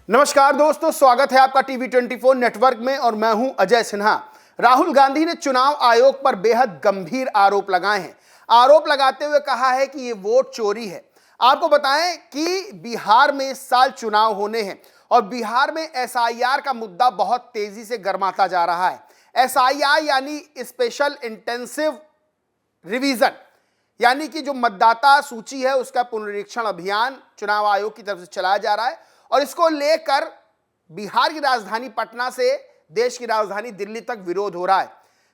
नमस्कार दोस्तों, स्वागत है आपका टीवी 24 नेटवर्क में और मैं हूं अजय सिन्हा। राहुल गांधी ने चुनाव आयोग पर बेहद गंभीर आरोप लगाए हैं। आरोप लगाते हुए कहा है कि ये वोट चोरी है। आपको बताएं कि बिहार में इस साल चुनाव होने हैं और बिहार में एसआईआर का मुद्दा बहुत तेजी से गर्माता जा रहा है। एसआईआर यानी स्पेशल इंटेंसिव रिवीजन, यानी कि जो मतदाता सूची है उसका पुनरीक्षण अभियान चुनाव आयोग की तरफ से चलाया जा रहा है और इसको लेकर बिहार की राजधानी पटना से देश की राजधानी दिल्ली तक विरोध हो रहा है।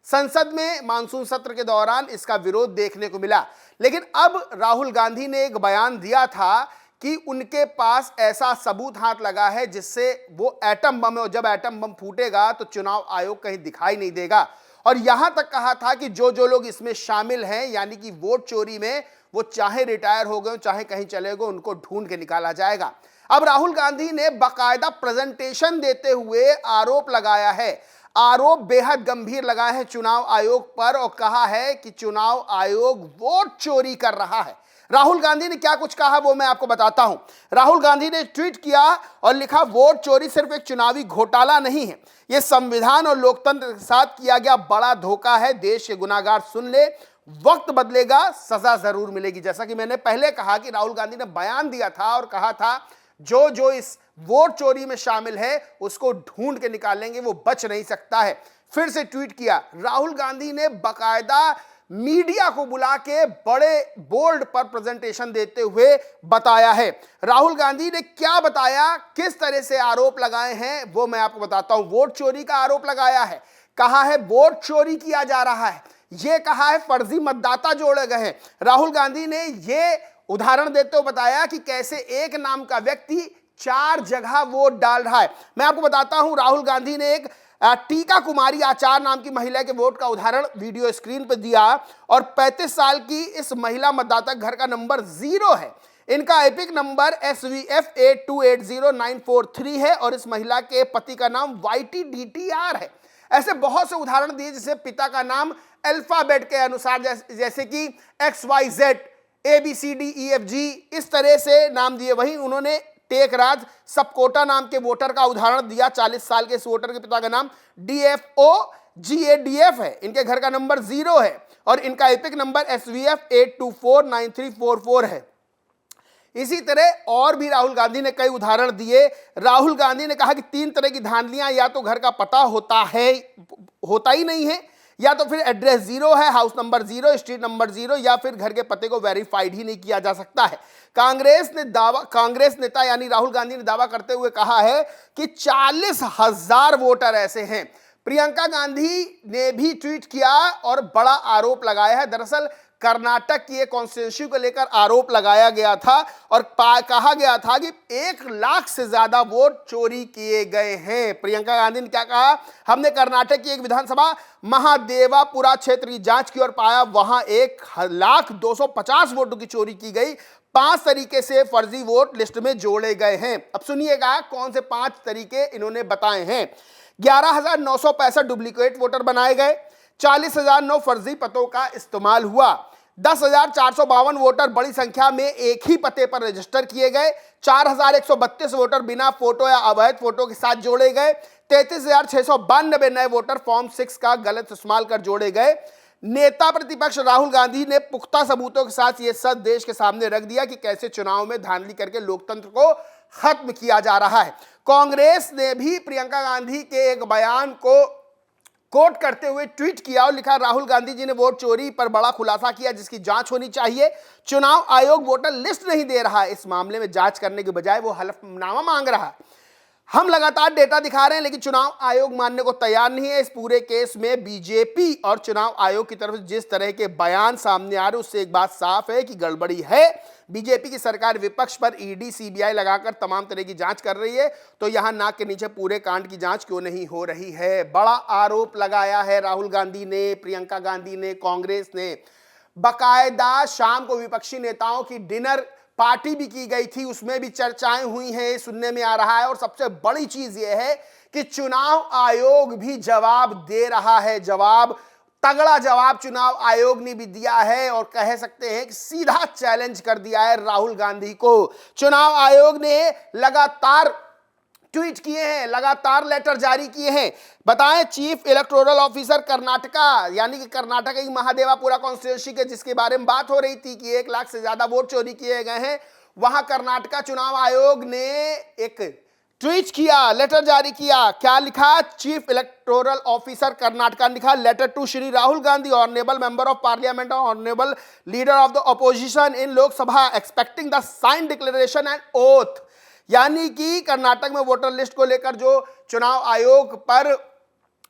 संसद में मानसून सत्र के दौरान इसका विरोध देखने को मिला, लेकिन अब राहुल गांधी ने एक बयान दिया था कि उनके पास ऐसा सबूत हाथ लगा है जिससे वो एटम बम है और जब एटम बम फूटेगा तो चुनाव आयोग कहीं दिखाई नहीं देगा। और यहां तक कहा था कि जो लोग इसमें शामिल हैं यानी कि वोट चोरी में, वो चाहे रिटायर हो गए चाहे कहीं चले गए, उनको ढूंढ के निकाला जाएगा। अब राहुल गांधी ने बाकायदा प्रेजेंटेशन देते हुए आरोप लगाया है। आरोप बेहद गंभीर लगाए हैं चुनाव आयोग पर और कहा है कि चुनाव आयोग वोट चोरी कर रहा है। राहुल गांधी ने क्या कुछ कहा वो मैं आपको बताता हूं। राहुल गांधी ने ट्वीट किया और लिखा, वोट चोरी सिर्फ एक चुनावी घोटाला नहीं है, यह संविधान और लोकतंत्र के साथ किया गया बड़ा धोखा है। देश के गुनाहगार सुन ले, वक्त बदलेगा, सजा जरूर मिलेगी। जैसा कि मैंने पहले कहा कि राहुल गांधी ने बयान दिया था और कहा था जो इस वोट चोरी में शामिल है उसको ढूंढ के निकालेंगे, वो बच नहीं सकता है। फिर से ट्वीट किया। राहुल गांधी ने बाकायदा मीडिया को बुला के बड़े बोल्ड पर प्रेजेंटेशन देते हुए बताया है। राहुल गांधी ने क्या बताया, किस तरह से आरोप लगाए हैं वो मैं आपको बताता हूं। वोट चोरी का आरोप लगाया है, कहा है वोट चोरी किया जा रहा है, यह कहा है फर्जी मतदाता जोड़े गए हैं। राहुल गांधी ने यह उदाहरण देते हुए बताया कि कैसे एक नाम का व्यक्ति 4 जगह वोट डाल रहा है। मैं आपको बताता हूं, राहुल गांधी ने एक टीका कुमारी आचार नाम की महिला के वोट का उदाहरण वीडियो स्क्रीन पर दिया और 35 साल की इस महिला मतदाता घर का नंबर 0 है। इनका एपिक नंबर SVF82800943 है और इस महिला के पति का नाम YTDTR है। ऐसे बहुत से उदाहरण दिए जिसे पिता का नाम अल्फाबेट के अनुसार जैसे कि XYZ ABCDEFG इस तरह से नाम दिए। वहीं उन्होंने टेकराज सबकोटा नाम के वोटर का उदाहरण दिया। 40 साल के इस वोटर के पिता का नाम DFOGADF है। इनके घर का नंबर 0 है और इनका एपिक नंबर SVF8249344 है। इसी तरह और भी राहुल गांधी ने कई उदाहरण दिए। राहुल गांधी ने कहा कि 3 तरह की धांधलियां, या तो घर का पता होता ही नहीं है, या तो फिर एड्रेस 0 है, हाउस नंबर 0, स्ट्रीट नंबर 0, या फिर घर के पते को वेरीफाइड ही नहीं किया जा सकता है। कांग्रेस नेता यानी राहुल गांधी ने दावा करते हुए कहा है कि 40,000 वोटर ऐसे हैं। प्रियंका गांधी ने भी ट्वीट किया और बड़ा आरोप लगाया है। दरअसल कर्नाटक की एक कॉन्स्टिट्यूंसी को लेकर आरोप लगाया गया था और कहा गया था कि 1 लाख से ज्यादा वोट चोरी किए गए हैं। प्रियंका गांधी ने क्या कहा, हमने कर्नाटक की एक विधानसभा महादेवापुरा क्षेत्र की जांच की और पाया वहां 1,02,50 वोटों की चोरी की गई। 5 तरीके से फर्जी वोट लिस्ट में जोड़े गए हैं। अब सुनिएगा कौन से 5 तरीके इन्होंने बताए हैं। 11,965 डुप्लीकेट वोटर बनाए गए, 40,009 फर्जी पतों का इस्तेमाल हुआ, 10,452 वोटर बड़ी संख्या में एक ही पते पर रजिस्टर किए गए, 4,132 वोटर बिना फोटो या अवैध फोटो के साथ जोड़े गए, 33,692 नए वोटर फॉर्म 6 का गलत इस्तेमाल कर जोड़े गए। नेता प्रतिपक्ष राहुल गांधी ने पुख्ता सबूतों के साथ यह सब देश के सामने रख दिया कि कैसे चुनाव में धांधली करके लोकतंत्र को खत्म किया जा रहा है। कांग्रेस ने भी प्रियंका गांधी के एक बयान को कोट करते हुए ट्वीट किया और लिखा, राहुल गांधी जी ने वोट चोरी पर बड़ा खुलासा किया जिसकी जांच होनी चाहिए। चुनाव आयोग वोटर लिस्ट नहीं दे रहा है, इस मामले में जांच करने के बजाय वो हलफनामा मांग रहा है। हम लगातार डेटा दिखा रहे हैं लेकिन चुनाव आयोग मानने को तैयार नहीं है। इस पूरे केस में बीजेपी और चुनाव आयोग की तरफ से जिस तरह के बयान सामने आ रहे उससे एक बात साफ है कि गड़बड़ी है। बीजेपी की सरकार विपक्ष पर ईडी सीबीआई लगाकर तमाम तरह की जांच कर रही है, तो यहां नाक के नीचे पूरे कांड की जांच क्यों नहीं हो रही है। बड़ा आरोप लगाया है राहुल गांधी ने, प्रियंका गांधी ने, कांग्रेस ने। बाकायदा शाम को विपक्षी नेताओं की डिनर पार्टी भी की गई थी, उसमें भी चर्चाएं हुई हैं, सुनने में आ रहा है। और सबसे बड़ी चीज यह है कि चुनाव आयोग भी जवाब दे रहा है। तगड़ा जवाब चुनाव आयोग ने भी दिया है और कह सकते हैं कि सीधा चैलेंज कर दिया है राहुल गांधी को। चुनाव आयोग ने लगातार ट्वीट किए हैं, लगातार लेटर जारी किए हैं। बताएं, चीफ इलेक्टोरल ऑफिसर कर्नाटका यानी कि कर्नाटक की महादेवापुरा कॉन्स्टिट्यूंसी के जिसके बारे में बात हो रही थी कि 1 लाख से ज्यादा वोट चोरी किए गए हैं, वहां कर्नाटका चुनाव आयोग ने एक ट्वीट किया, लेटर जारी किया। क्या लिखा? चीफ इलेक्टोरल ऑफिसर कर्नाटका ने लिखा, letter to Shri Rahul Gandhi, honourable member of parliament और honourable leader of the opposition in Lok Sabha, expecting the sign declaration and oath. यानी कि कर्नाटक में वोटर लिस्ट को लेकर जो चुनाव आयोग पर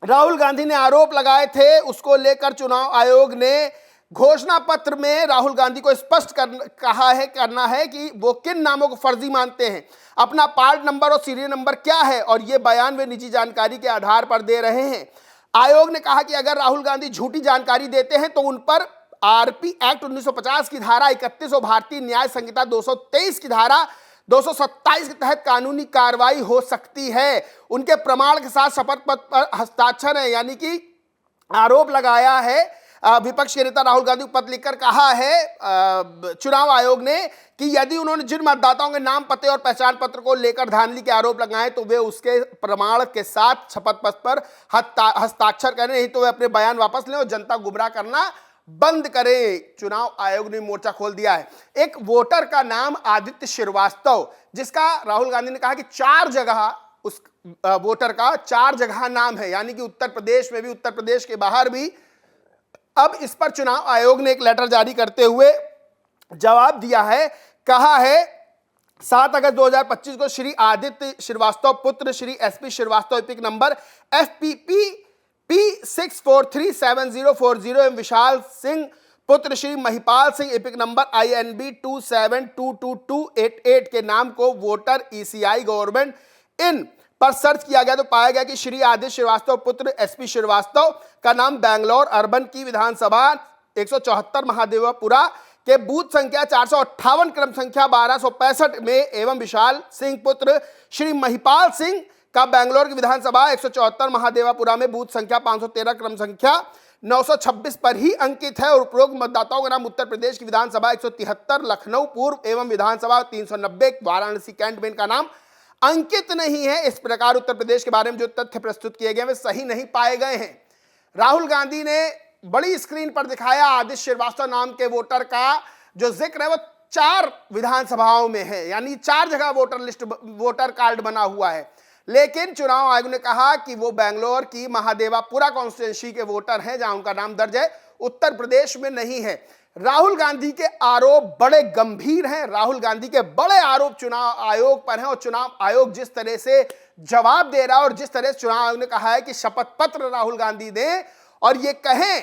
राहुल गांधी ने आरोप लगाए थे, उसको लेकर चुनाव आयोग ने घोषणा पत्र में राहुल गांधी को स्पष्ट करना है कि वो किन नामों को फर्जी मानते हैं, अपना पार्ट नंबर और सीरियल नंबर क्या है, और ये बयान वे निजी जानकारी के आधार पर दे रहे हैं। आयोग ने कहा कि अगर राहुल गांधी झूठी जानकारी देते हैं तो उन पर आरपी एक्ट 1950 की धारा 31 और भारतीय न्याय संहिता 223 की धारा 227 के तहत कानूनी कार्रवाई हो सकती है। उनके प्रमाण के साथ शपथ पत्र पर हस्ताक्षर है। यानी कि आरोप लगाया है विपक्ष के नेता राहुल गांधी को पत्र लिखकर कहा है चुनाव आयोग ने कि यदि उन्होंने जिन मतदाताओं के नाम, पते और पहचान पत्र को लेकर धांधली के आरोप लगाए तो वे उसके प्रमाण के साथ शपथ पत्र पर हस्ताक्षर करें, नहीं तो वे अपने बयान वापस लें और जनता गुमराह करना बंद करें। चुनाव आयोग ने मोर्चा खोल दिया है। एक वोटर का नाम आदित्य श्रीवास्तव, जिसका राहुल गांधी ने कहा कि 4 जगह उस वोटर का 4 जगह नाम है, यानी कि उत्तर प्रदेश में भी, उत्तर प्रदेश के बाहर भी। अब इस पर चुनाव आयोग ने एक लेटर जारी करते हुए जवाब दिया है। कहा है 7 अगस्त 2025 को श्री आदित्य श्रीवास्तव पुत्र Shri SP Srivastava EPIC number FPP P6437040 एवं विशाल सिंह पुत्र Shri Mahipal Singh EPIC number INB 27222288 के नाम को वोटर ECI गवर्नमेंट इन पर सर्च किया गया तो पाया गया कि श्री आदित्य श्रीवास्तव पुत्र SP श्रीवास्तव का नाम बैंगलोर अर्बन की विधानसभा 174 महादेवापुरा के बूथ संख्या 458 क्रम संख्या 1265 में एवं विशाल सिंह पुत्र श्री महिपाल सिंह का बैंगलोर की विधानसभा 174 महादेवापुरा में बूथ संख्या 513 क्रम संख्या 926 पर ही अंकित है और उपरोक्त मतदाताओं का नाम उत्तर प्रदेश की विधानसभा 173 लखनऊ पूर्व एवं विधानसभा 390 वाराणसी कैंट में इनका नाम अंकित नहीं है। इस प्रकार उत्तर प्रदेश के बारे में जो तथ्य प्रस्तुत किए गए वे सही नहीं पाए गए हैं। राहुल गांधी ने बड़ी स्क्रीन पर दिखाया आदित्य श्रीवास्तव नाम के वोटर का जो जिक्र है वो 4 विधानसभाओं में है, यानी 4 जगह वोटर कार्ड बना हुआ है। लेकिन चुनाव आयोग ने कहा कि वो बैंगलोर की महादेवापुरा कॉन्स्टिट्यूंसी के वोटर हैं जहां उनका नाम दर्ज है, उत्तर प्रदेश में नहीं है। राहुल गांधी के आरोप बड़े गंभीर हैं। राहुल गांधी के बड़े आरोप चुनाव आयोग पर हैं और चुनाव आयोग जिस तरह से जवाब दे रहा है और जिस तरह से चुनाव आयोग ने कहा है कि शपथ पत्र राहुल गांधी दें और ये कहें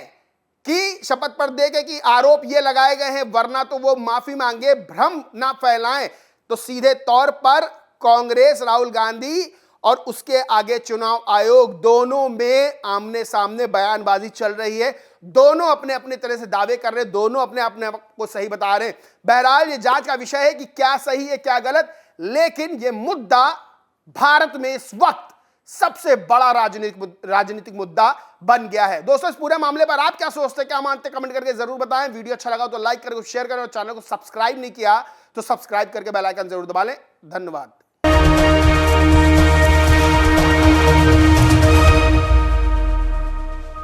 कि शपथ पत्र देके कि आरोप ये लगाए गए हैं वरना तो वो माफी मांगे, भ्रम ना फैलाएं, तो सीधे तौर पर कांग्रेस, राहुल गांधी और उसके आगे चुनाव आयोग दोनों में आमने सामने बयानबाजी चल रही है। दोनों अपने अपने तरह से दावे कर रहे हैं, दोनों अपने अपने को सही बता रहे हैं। बहरहाल ये जांच का विषय है कि क्या सही है क्या गलत, लेकिन ये मुद्दा भारत में इस वक्त सबसे बड़ा राजनीतिक मुद्दा बन गया है। दोस्तों, इस पूरे मामले पर आप क्या सोचते हैं, क्या मानते हैं, कमेंट करके जरूर बताएं। वीडियो अच्छा लगा तो लाइक करें, शेयर करें और चैनल को सब्सक्राइब नहीं किया तो सब्सक्राइब करके बेल आइकन जरूर दबा लें। धन्यवाद।